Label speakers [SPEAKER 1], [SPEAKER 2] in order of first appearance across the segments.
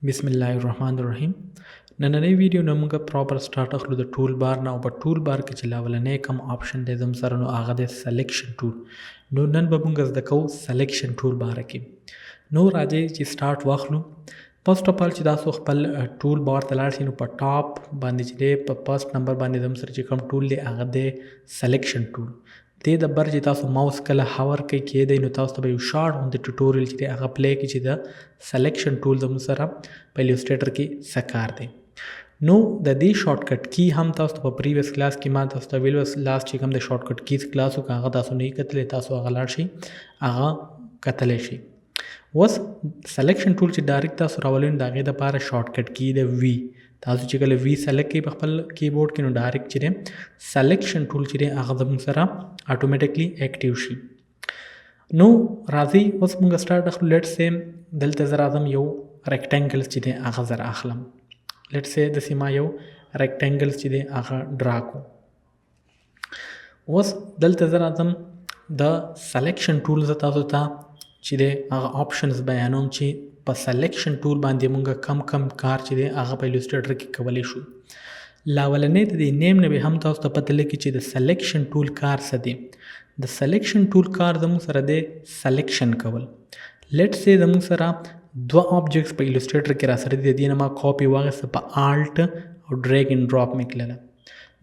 [SPEAKER 1] बिस्मिल्लाहिर्रहमानिर्रहीम नन्ही वीडियो ने मुंगा प्रॉपर स्टार्ट अखलू द टूल बार ना ऊपर टूल बार के चिलावला ने कम ऑप्शन दे दम सर नो आगा दे सिलेक्शन टूल नो नन बबुंगा द कौ सिलेक्शन टूल बार के नो राजे ची स्टार्ट वाखलू फर्स्ट ऑफ ऑल ची दासो खपल टूल बार तलार सी नो पर टॉप बांधे ची दे फर्स्ट नंबर बांधे दम सर ची कम टूल दे आगा दे सिलेक्शन टूल दे दब्बर ची तासो माउस कला हावर कई किए दे नो तासो तबे शॉर्ट ऑन द ट्यूटोरियल ची दे आगा प्ले की ची द सिलेक्शन टूल दम सर पहले इलस्ट्रेटर की सकार दे नो द दी शॉर्टकट की हम तासो तब प्रीवियस क्लास की मा तासो तब विलवस लास्ट ची come the shortcut keys class का आगा तासो नहीं कतले तासो आगा लार्शी आगा कतले शी वस सिलेक्शन टूल ची डायरेक्ट तासो रावलिन दागे द पारा शॉर्टकट की दे वी तासो ची कले वी सेलेक्ट की पखपल कीबोर्ड की नो डायरेक्ट ची दे सिलेक्शन टूल ची दे आगा दम sir automatically active she know राजी वस मुंगा स्टार्ट अखलू लेट्स से दलते जरा आदम यो रेक्टेंगल्स ची दे आगा जरा अखलम लेट्स से दसी मा यो रेक्टेंगल्स ची दे आगा ड्राको वस दलते जरा आदम द सिलेक्शन टूल जता होता ची दे आगा ऑप्शंस बयानों ची पर सिलेक्शन टूल बांधे मुंगा कम कम कार ची दे आगा पे इलस्ट्रेटर की कवले शू लावलने दी नेम ने भी हम ताउस पतले की ची the selection tool car Sade the selection tool car दमु सर दे सिलेक्शन कवल लेट्स से दमु सर दो ऑब्जेक्ट्स पे इलस्ट्रेटर के रासर दे दिए नमा कॉपी वागे से पा आल्ट और ड्रैग एंड ड्रॉप में क्लेला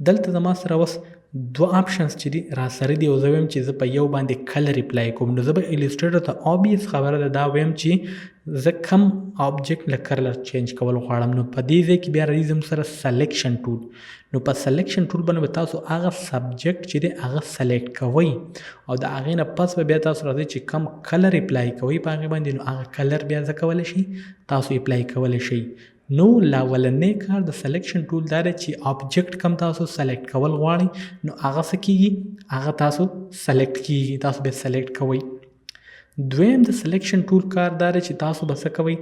[SPEAKER 1] दलत दमा सर वस दो ऑप्शंस चिदी रासर दे ओजवेम चीज पे यो बांधे कलर रिप्लाई को नो जब इलस्ट्रेटर त ऑब्वियस खबर दा वेम ची जखम ऑब्जेक्ट ल कलर चेंज कवल खाड़म नो पदीजे की बिया रिजम सर सिलेक्शन टूल नो पर सिलेक्शन टूल बने बताओ आगा सब्जेक्ट चिदे आगा सेलेक्ट कवई और द आगे न पस बिया तासो राजे ची कम कलर रिप्लाई कवई पागे बांधे नो आगा कलर बिया जकवले शी तासो रिप्लाई कवले शी नो लावलने कार द सिलेक्शन टूल दारे ची ऑब्जेक्ट कम तासो सेलेक्ट कवल वाणी नो आगा सकीगी आगा तासो सेलेक्ट की तासो बे सेलेक्ट कवई द्वेम द सिलेक्शन टूल कार दारे ची तासो बस कवई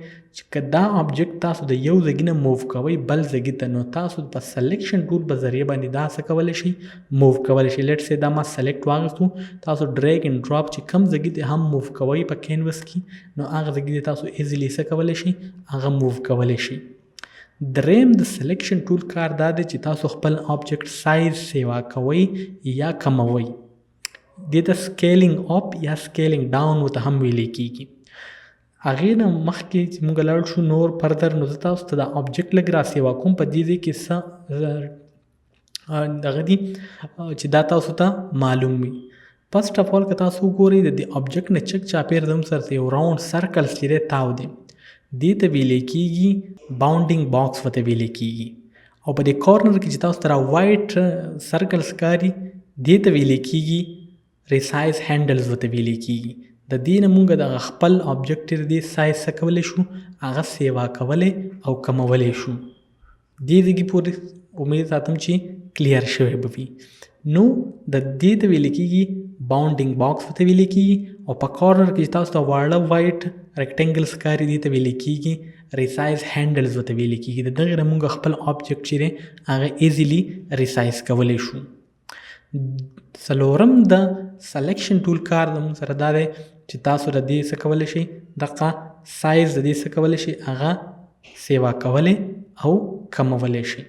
[SPEAKER 1] कदा ऑब्जेक्ट तासो द यौ जगिना मूव कवई बल जगित नो तासो ब सिलेक्शन टूल बजरिए बानी दा सकवले she move Kavle she let's say दा मा सेलेक्ट वागस्तु तासो ड्रैग एंड ड्रॉप ची कम जगित हम मूव कवई प कैनवस की नो आगा जगित तासो इजीली सकवले शी आगा मूव कवले शी द्रेम द सिलेक्शन टूल कार दादे ची तासो खपल ऑब्जेक्ट साइज सेवा कवई या कमवई दे द स्केलिंग अप या स्केलिंग डाउन वो हम वेले की आगे न मख के मुंगलाड़ शू नोर फर्दर नुजता उस तदा ऑब्जेक्ट लग रहा सेवा कुम पदीजे किस्सा दगदी चिदाता उसता मालूम भी फर्स्ट ऑफ ऑल कता सू गोरी द ऑब्जेक्ट ने चेक चापेर दम सर से राउंड सर्कल्स चिरे ताव दे दीते वेले कीगी बाउंडिंग बॉक्स वते वेले कीगी और बदे कॉर्नर की चिता उस तरह वाइट सर्कल्स कारी दीते वेले कीगी रिसाइज हैंडल्स वते वेले कीगी द दीन मुंगा द खपल ऑब्जेक्ट दी साइज सकवले शू आगा सेवा कवले औ कमवले शू दीदगी पूरी उम्मीद आतम ची क्लियर शवे बवी नो द दीते वेले कीगी बाउंडिंग बॉक्स वते वेले कीगी और प कॉर्नर की चिता उस वाला वाइट रेक्टेंगल्स कारी दीते वेले कीगी रिसाइज हैंडल्स वते वेले कीगी द दगरे मुंगा खपल ऑब्जेक्ट चिरे आगा इजीली रिसाइज कवले शू सलोरम द सिलेक्शन टूल कार दम सर दारे ची तासो र दी सकवले शी दका साइज दी सकवले शी आगा सेवा कवले औ कमवले शी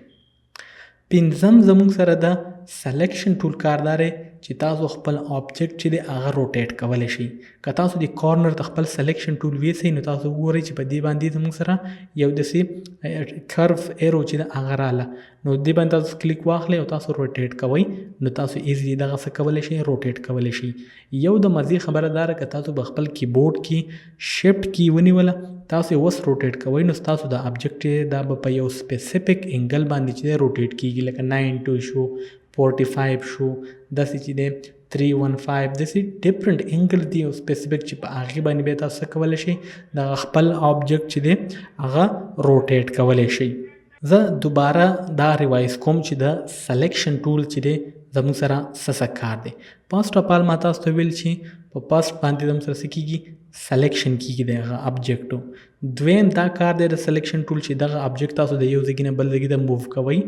[SPEAKER 1] पिंजम जमुंग sir the selection tool car दारे ची तासो खपल ऑब्जेक्ट ची दे आगा रोटेट कवले शी कतासो दी कॉर्नर तखपल सिलेक्शन टूल वे से नो तासो गोरे ची पदी बांधी जमुंग सर यौ दसी कर्व एरो ची द आगा राला नो दी बांधा क्लिक वाखले तासो रोटेट कवई नो तासो इजीली दगा सकवले शी रोटेट कवले शी यौ द मजी खबरदार कतासो बखपल कीबोर्ड की शिफ्ट की वनी वाला तासो वस रोटेट कवई नो तासो द ऑब्जेक्ट दा ब यो स्पेसिफिक एंगल बांधी ची रोटेट की लाइक 92 शो 45 शो 10 ची दे 315 this different angle the specific chip आगे बानी बेता सकवले शी द खपल ऑब्जेक्ट ची दे आगा रोटेट कवले शी ज दोबारा दा रिवाइज कोम ची द सिलेक्शन टूल ची दे जमु सरा ससकार दे फर्स्ट ऑफ ऑल माता विल छी फर्स्ट बांधे दम सर सिकीगी सिलेक्शन की दे ऑब्जेक्टो द्वेम दा कार दे सिलेक्शन टूल ची दा ऑब्जेक्ट तासो दे यूज गिने बल गिदा मूव कवई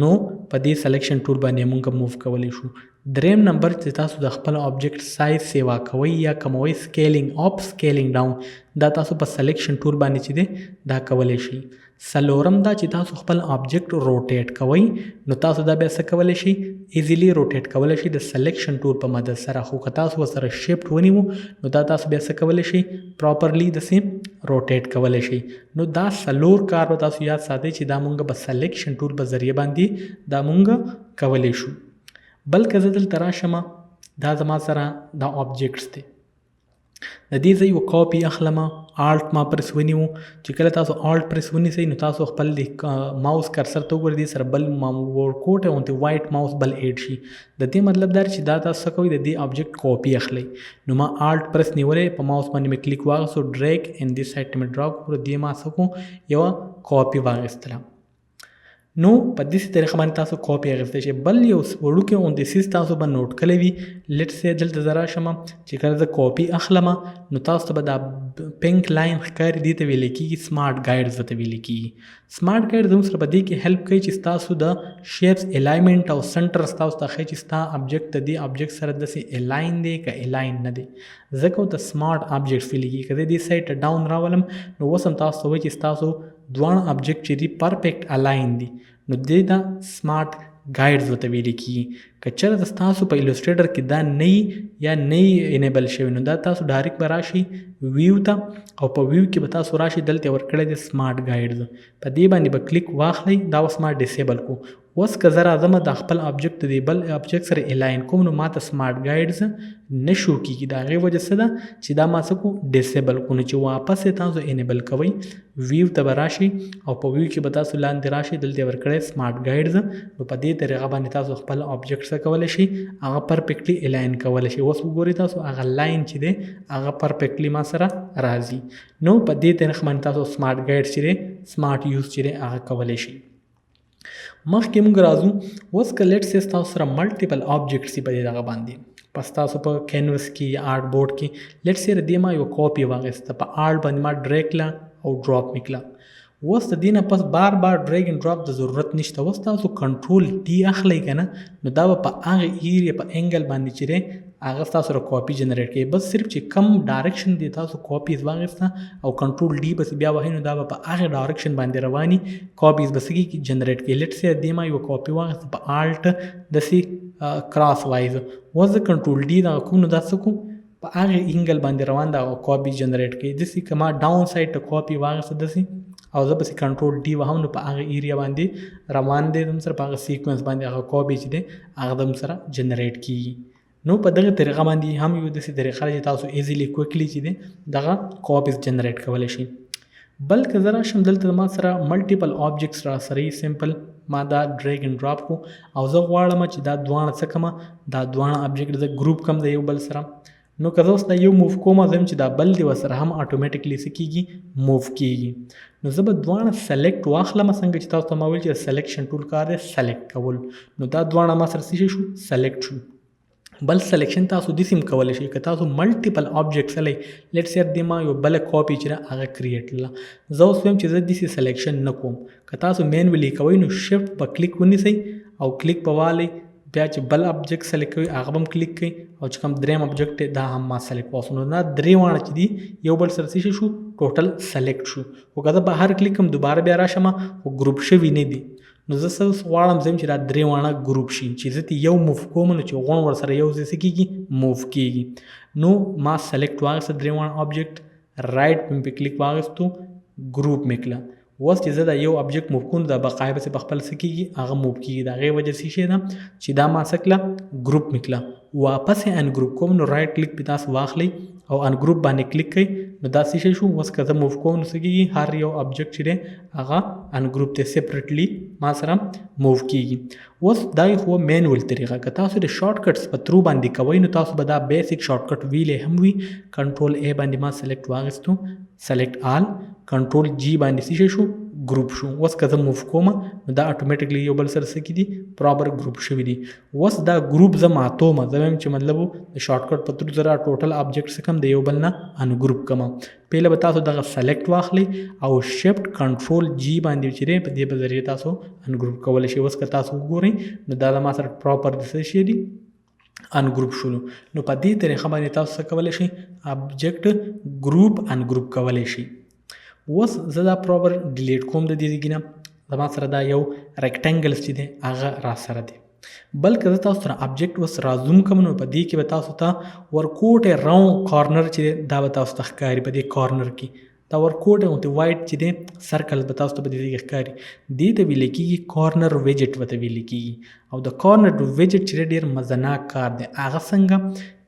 [SPEAKER 1] नो पदी सिलेक्शन टूल बाने मुंगा मूव कवले शू دریم نمبر چې تاسو د خپل آبجیکټ سایز سیوا کوئ یا کموئ سکیلینګ اپ سکیلینګ ډاون دا تاسو په سلیکشن ټول باندې چې دی دا کولی شئ. څلورم دا چې تاسو خپل آبجیکټ روټیټ کوئ نو تاسو دا بیا څه کولی شئ ایزیلی روټیټ کولی شئ د سلیکشن ټول په مدد سره. خو که تاسو ورسره شیفټ ونیو نو دا تاسو بیا څه کولی شئ پراپرلی داسې روټیټ کولی شئ. نو دا څلور کار به تاسو یاد ساتئ چې دا مونږ په سلیکشن ټول په ذریعه باندې دا مونږ کولی شو. بلکې زه دلته راشم دا زما سره دا آبجیکټس دی د دې زه یو کاپي اخلم آلټ ما پرس ونیو چې کله تاسو آلټ پرس ونیسئ نو تاسو خپل د ماوس کرسر ته وګورئ دې سره بل ورکوټ غوندې وایټ ماوس بل ایډ شي. د دې مطلب دا چې دا تاسو څه کوئ د دې آبجیکټ کاپي اخلئ. نو ما آلټ پرس نیولی په ماوس باندې مې کلیک واخیستو ډریګ ان دې سایډ ته مې ډراپ کړو دې ما څه کړو یوه کاپي واخیستله. نو په داسې طریقه باندې تاسو کاپي اخیستی شئ. بل یو وړوکی غوندې څیز تاسو به نوټ کړی وي لیټ سې دلته زه راشم چې کله زه کاپي اخلم نو تاسو ته به دا پینک لاین ښکاري دې ته ویلی کېږي سمارټ ګایډز ورته ویلی کېږي. سمارټ ګایډ زموږ سره په دې کې هیلپ کوي چې ستاسو د شیپس الایمنټ او سنټر ستاسو ته ښایي چې ستا آبجیکټ د دې آبجیکټ سره داسې الاین دی که الاین نه دی ځکه ورته سمارټ آبجیکټس ویلی کېږي. که زه دې سایډ ته ډاون راولم نو اوس هم تاسو ته وایي چې ستاسو دواړه آبجیکټ چې دي پرفیکټ الاین دي نو دې دا سمارټ ګایډز ورته ویلی کېږي. که چېرته ستاسو په الوسټریټر کې دا نه یا نه انیبل شوی نو دا تاسو ډایرکټ به راشئ ویو ته او په ویو کې به تاسو راشئ دلته ورکړی دی سمارټ ګایډز په دې باندې به کلیک واخلئ دا اوس ما ډیسیبل کو. اوس که زه راځم د خپل آبجیکټ د بل آبجیکټ سره الاین کوم نو ماته سمارټ ګایډز نه شو کېږي. د هغې وجه څه ده چې دا ما څه کو ډیسیبل کو. نو چې واپس یې تاسو انیبل کوئ ویو ته به راشئ او په ویو کې به تاسو لاندې راشئ دلته ورکړی سمارټ ګایډز نو په دې طریقه باندې تاسو خپل آبجیکټ څه کولی شئ هغه پرفیکټلی الاین کولی شئ. اوس وګورئ تاسو هغه لاین چې دی هغه پرفیکټلی ما سره راځي. نو په دې طریقه باندې تاسو سمارټ ګایډ چې دی سمارټ یوز چې دی هغه کولی شئ. مخکې موږ راځو اوس که لیټ سې تاسو سره ملټیپل آبجیکټس دي په دې دغه باندې پس تاسو په کینوس کې یا آرټ بورډ کې لیټ سې د دې ما یو کاپي واخیسته په آرټ باندې ما ډریګ کړه او ډراپ مې کړه. اوس د دې نه پس بار بار ډریګ اینډ ډراپ د ضرورت نشته. اوس تاسو کنټرول ډي اخلئ که نه نو دا به په هغه ایریا په انګل باندې چې دی هغه ستاسو سره کاپي جنریټ کوي. بس صرف چې کم ډایرکشن دی تاسو کاپیز واخیسته او کنټرول ډي بس بیا وهئ نو دا به په هغې ډایرکشن باندې رواني کاپیز به څه کېږي جنریټ کوي. لیټ سې دې ما یو کاپي واخیسته په آلټ داسې کراس وایز اوس د کنټرول ډي دغه کوم نو دا څه کوم په هغې انګل باندې روان دا کاپي جنریټ کوي. داسې که ما ډاون سایډ ته کاپي واخیسته داسې او زه پسې کنټرول ډي وهم نو په هغه ایریا باندې روان دی زموږ سره په هغه سیکوینس باندې هغه کاپي چې دی هغه زموږ سره جنریټ کېږي. نو په دغه طریقه باندې هم یو داسې طریقه ده چې تاسو ایزیلی کویکلی چې دی دغه کاپیز جنریټ کولی شئ. بلکې زه راشم دلته ما سره ملټیپل آبجیکټس را سره سمپل ما دا ډریګ اینډ ډراپ کو او زه غواړم چې دا دواړه څه کړم دا دواړه آبجیکټ زه ګروپ کړم د یو بل سره. نو که زه اوس دا یو موو کوم زه چې دا بل دی ورسره هم اټومیټیکلی څه کېږي موو کېږي. نو زه به دواړه سلیکټ واخلم څنګه چې تاسو ته ما ویل چې سلیکشن ټول کار دی سلیکټ کول. نو دا دواړه ما سره څه شو سلیکټ شو. بل سلیکشن تاسو داسې هم کولی شئ که تاسو ملټیپل آبجیکټس هلی لیټ سې دې ما یو بله کاپي چې ده هغه کریټ کړله. زه اوس وایم چې زه داسې سلیکشن نه کوم. که تاسو مینولی کوئ نو شفټ په کلیک ونیسئ او کلیک په والی بیا چې بل آبجیکټ سلیکټ کوئ هغه به هم کلیک کوئ او چې کوم دریم آبجیکټ دی دا هم ما سلیکټ واخلو. نو دا درې واړه چې دي یو بل سره څه شو ټوټل سلیکټ شو. خو که زه په هر کلیک کوم دوباره بیا راشم خو ګروپ شوي نه دي نو زه څه غواړم زه چې دا درې واړه ګروپ شي چې زه یو موف کوم نو چې غون ورسره یو ځای څه کېږي موف کېږي. نو ما سلیکټ واخیسته درې واړه آبجیکټ رایټ پې کلیک واخیستو ګروپ مې کړه. اوس چې زه دا یو آبجیکټ موف کوم دا بقایه پسې په خپل څه کېږي هغه موف کېږي. د هغې وجه څه شی ده چې دا ما څه کړه ګروپ مې کړه. واپس یې ان ګروپ کوم نو رایټ کلیک پې تاسو واخلئ او ان ګروپ باندې کلیک کوئ نو دا څه شی شو. اوس که زه موف کوم نو څه کېږي هر یو آبجیکټ چې دی هغه ان ګروپ ته سپریټلی ما سره موف کېږي. اوس دا خو مینول طریقه که تاسو د شارټ کټس په تھرو باندې کوئ نو تاسو به دا بیسک شارټ کټ ویلې هم وي. کنټرول ای باندې ما سلیکټ واخیستو سلیکټ آل کنټرول جی باندې څه شی شو ګروپ شو. اوس که زه موف کوم نو دا اټومیټیکلی یو بل سره څه کې دي پراپر ګروپ شوي دي. اوس دا ګروپ زه ماتوم زه وایم چې مطلب د شارټ کټ په تھرو زه ټوټل آبجیکټ څه کم د یو بل نه ان ګروپ کړم. پهله به تاسو دغه سلیکټ واخلئ او شفټ کنټرول جی باندې چې دی په دې په ذریعه تاسو ان ګروپ کولی شئ. اوس که تاسو وګورئ نو دا ما سره پراپر څه شی دي ان ګروپ شولو. نو په دې طریقه باندې تاسو څه کولی شئ آبجیکټ ګروپ ان ګروپ کولی شئ. اوس زه دا پراپر ډیلیټ کوم د دې ځای نه. زما سره دا یو ریکټنګل چې دی هغه را سره دی. بلکې زه تاسو سره آبجیکټ اوس را زوم کوم نو په دې کې به تاسو ته ورکوټ راوند کارنر چې دی دا به تاسو ته ښکاري په دې کارنر کې. دا ورکوټ غوندې وایټ چې دی سرکل به تاسو ته په دې ځای کې ښکاري. دې ته ویل کېږي کارنر ویجټ ورته ویل کېږي. او د کارنر ویجټ چې ډېر مزناک کار دی. هغه څنګه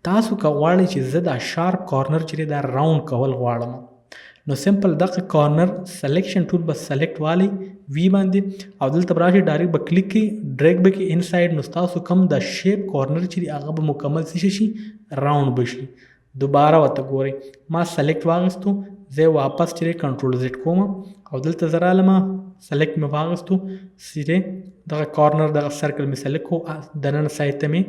[SPEAKER 1] تاسو که غواړئ چې زه دا شارپ کارنر چې دی دا راوند کول غواړم نو سمپل دغه کارنر سلیکشن ټول به سلیکټ والی وی باندې او دلته به راشئ ډایرکټ به کلیک کړئ ډریګ به کړئ انسایډ نو ستاسو کوم د شیپ کارنر چې دی هغه به مکمل څه شي راوند به شي. دوباره ورته ګورئ ما سلیکټ واخیستو زه واپس چې کنټرول زیډ کوم او دلته زه رالم سلیکټ مې واخیستو سیدې دغه کارنر دغه سرکل مې سلیکټ کړو دننه سایډ ته مې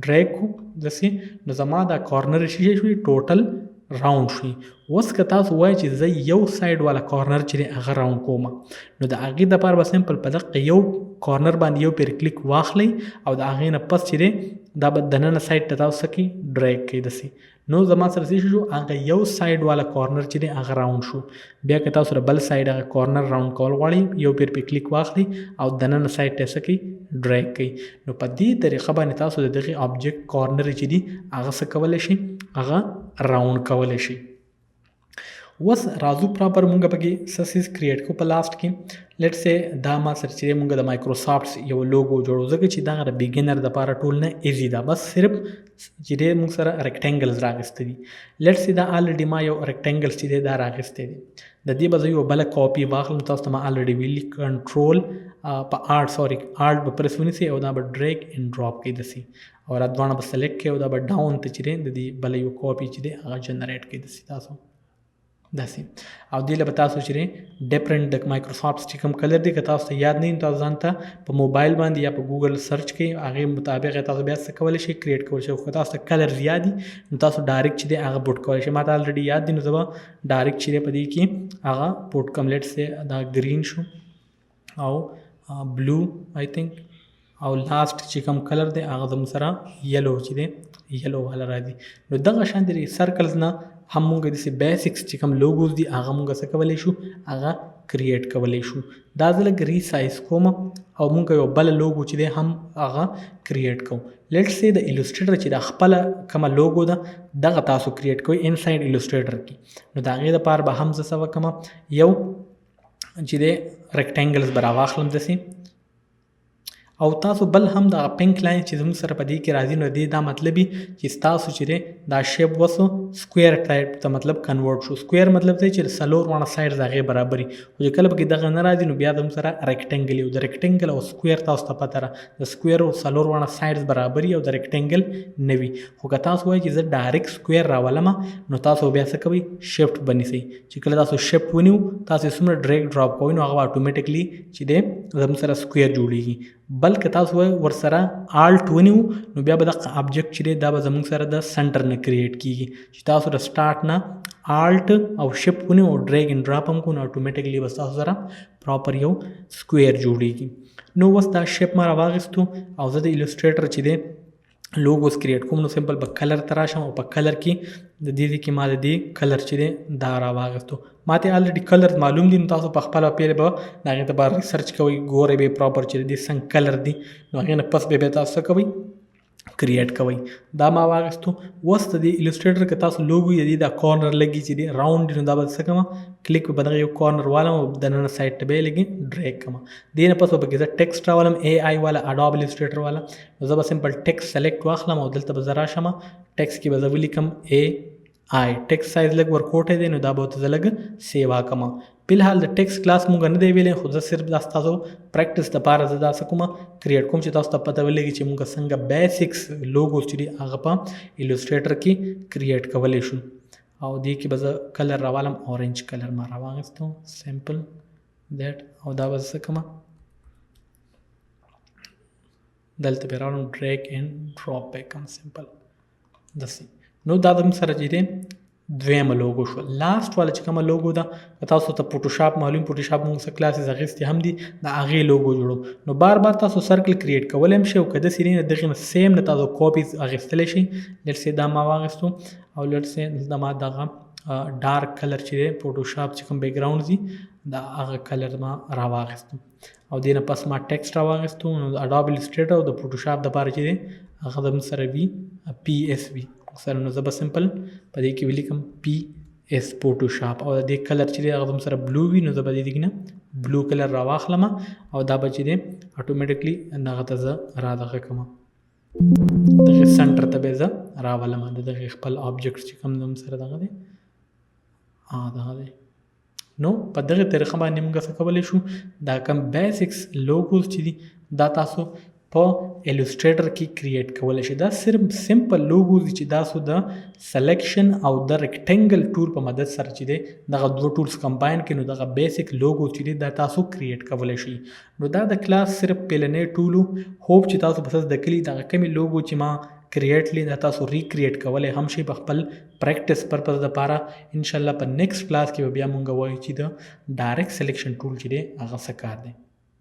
[SPEAKER 1] ډریګ کړو داسې نو زما دا کارنر شي شوي ټوټل راوند شوي. اوس که تاسو وایئ چې زه یو سایډ والا کارنر چې دی هغه راوند کوم نو د هغې دپاره به سمپل په دغه یو کارنر باندې یو پیر کلیک واخلئ او د هغې نه پس چې دی دا به دننه سایډ ته تاسو څه کړئ ډریګ کړئ داسې نو زما سره څه شو هغه یو سایډ والا کارنر چې دی هغه راوند شو. بیا که تاسو سره بل سایډ هغه کارنر راوند کول غواړئ یو پیر پې کلیک واخلئ او دننه سایډ ته څه کړئ ډریګ کړئ. نو په دې طریقه باندې تاسو د دغې آبجیکټ کارنر چې دي هغه څه کولی شئ هغه راوند کولی شئ. اوس راځو پراپر مونږ پکې څه څیز کریټ کړو په لاست کې لیټ سي دا ما سره چې مونږ د مایکروسافټ یو لوګو جوړو ځکه چې دغه د بیګنر دپاره ټول نه ایزي ده بس صرف چې دی مونږ سره ریکټنګلز راغسته دي. لیټ سي دا الریډي ما یو ریکټنګل چې دی دا راغستی دی د دې به زه یو بله کاپي واخلم تاسو ته ما الریډي ویلي کنټرول په آرټ به پرس ونیسئ او دا به ډریګ اینډ ډراپ کړئ داسې او را دواړه به سلیکټ کړئ او دا به ډاون ته چې دی د دې بله یو کاپي چې دی هغه جنریټ کړئ داسې تاسو داسې او دې له به تاسو چې ډفرنټ د مایکروسافټ چې کوم کلر دی که تاسو ته یاد نه وي تاسو ځان ته په موبایل باندې یا په ګوګل سرچ کوئ هغې مطابق تاسو بیا څه کولی شئ کریټ کولی شئ. که تاسو ته کلرز یاد دي نو تاسو ډایرکټ چې دی هغه پوټ کولی شئ. ما ته الریډي یاد دي نو زه به ډایرکټ چې دی په دې کې هغه پوټ کوم. لیټ سي دا ګرین شو او بلو آی تھنک او لاست چې کوم کلر دی هغه زموږ سره یلو چې دی یلو والا راځي. نو دغه شان د سرکلز نه هم مونږ داسې بیسکس چې کوم لوګوز دي هغه مونږ څه کولی شو هغه کریټ کولی شو. دا زه لږ ریسایز کوم او مونږ یو بله لوګو چې دی هم هغه کریټ کوو. لیټ سي د الوسټریټر چې د خپله کومه لوګو ده دغه تاسو کریټ کوئ انسایډ الوسټریټر کې نو د هغې دپاره به هم زه څه وکړم یو چې دی ریکټنګلز به راواخلم داسې او تاسو بل هم د پینک لاین چې زموږ سره په دې کې راځي نو دې دا مطلب چې ستاسو چې دی دا شیپ وسو سکویر ټایپ ته مطلب کنورټ شو. سکویر مطلب دی چې څلور واړه سایډز هغې برابري خو چې کله پکې دغه نه راځي نو بیا زموږ سره ریکټنګل یو د ریکټنګل او سکویر تاسو ته پته ده د سکویر او څلور واړه سایډز برابري او د ریکټنګل نه وي. خو که تاسو وایئ چې زه ډایرکټ سکویر راولم نو تاسو بیا څه کوئ شفټ به نیسئ. چې کله تاسو شفټ ونیو تاسو څومره ډریګ ډراپ کوئ نو هغه اټومیټکلی چې دی زموږ سره سکویر جوړیږي. بلکې تاسو وایئ ورسره آلټ ونیو نو بیا به دغه آبجیکټ چې دی دا به زموږ سره د سنټر نه کریټ کېږي. چې تاسو د سټارټ نه آلټ او شفټ ونیو او ډریګ اینډ ډراپ هم کو نو اټومیټکلی به تاسو سره پراپر یو سکویر جوړیږي. نو اوس دا شیپ ما راواخیستو او زه د الوسټریټر چې دی لوګوز کریټ کوم نو سمپل په کلر ته راشم او په کلر کې د دې کې ما د دې کلر چې دی دا راواخیستو. ما ته الریډي کلر معلوم دي نو تاسو په خپله پیل به د هغې دپاره ریسرچ کوئ ګورئ به پراپر چې د دې څنګه کلر دي نو هغې نه پس به تاسو څه کوئ کریټ کوئ. دا ما واخیستو. اوس د دې الوسټریټر که تاسو لوګو یا دا کارنر لګي چې دی راوند نو دا به څه کوم کلیک به دغه یو کارنر والم او دننه سایډ ته به یې لګي ډریګ کوم. دې نه پس به پکې زه ټیکسټ راولم اے آی والا اډوب الوسټریټر والا نو زه به سمپل ټیکسټ سلیکټ واخلم او دلته به زه راشم ټیکسټ کې به زه ولیکم اے آی ټیکسټ سایز لږ ورکوټی دی نو دا به ورته زه لږ سیوا کوم. فلحال د ټیکسټ کلاس مونږ نه دی ویلی خو زه صرف دا ستاسو پریکټس دپاره زه دا څه کوم کریټ کوم چې تاسو ته پته ولګي چې مونږ څنګه بیسکس لوګوز چې دي هغه په الوسټریټر کې کریټ کولی شو. او دې کې به زه کلر راوالم اورنج کلر ما راواخیستو سمپل دیټ او دا به څه کوم دلته به راوړم ډریګ اینډ ډراپ به کوم سمپل داسې. نو دا زموږ سره چې دی دویمه لوګو شو. لاست والا چې کومه لوګو ده تاسو ته فوټوشاپ معلوم، فوټوشاپ موږ څه کلاسز اخیستې هم دي، د هغې لوګو جوړو. نو بار بار تاسو سرکل کریټ کولی هم شئ او که داسې نه دغې نه سیم نه تاسو کاپیز اخیستلی شئ. لیټس سې دا ما واخیستو او لیټس سې دلته ما دغه ډارک کلر چې دی فوټوشاپ چې کوم بیک ګراوند دي د هغه کلر ما راواخیستو او دې نه پس ما ټیکسټ راواخیستو. نو د اډوب السټریټر او د فوټوشاپ دپاره چې دی هغه زموږ سره وي PSV سره. نو زه به سمپل په دې کې ولیکم PS فوټوشاپ او د دې کلر چې دی هغه زموږ سره بلو وي. نو زه به دې کې نه بلو کلر راواخلم او دا به چې دی اټومیټکلی دغه ته زه را دغه کوم دغه سنټر ته به زه راولم د دغه خپل آبجیکټ چې کوم زموږ سره دغه دی دغه دی. نو په دغه طریقه باندې موږ څه کولی شو دا کم بیسکس لوګوز چې دي دا تاسو په الوسټریټر کې کریټ کولی شئ. دا صرف سمپل لوګوز دي چې تاسو د سلیکشن او د ریکټنګل ټول په مدد سره چې دی دغه دوه ټولز کمباین کړي نو دغه بیسک لوګو چې دی دا تاسو کریټ کولی شئ. نو دا د کلاس صرف پیلنی ټول هوپ چې تاسو بس زده کړي دغه کمې لوګو چې ما کریټلی دا تاسو ریکریټ کولی هم شئ په خپل پریکټس پرپز دپاره. انشاءالله په نیکسټ کلاس کې به بیا مونږ وایو چې د ډایرکټ سلیکشن ټول چې دی هغه څه کار دی.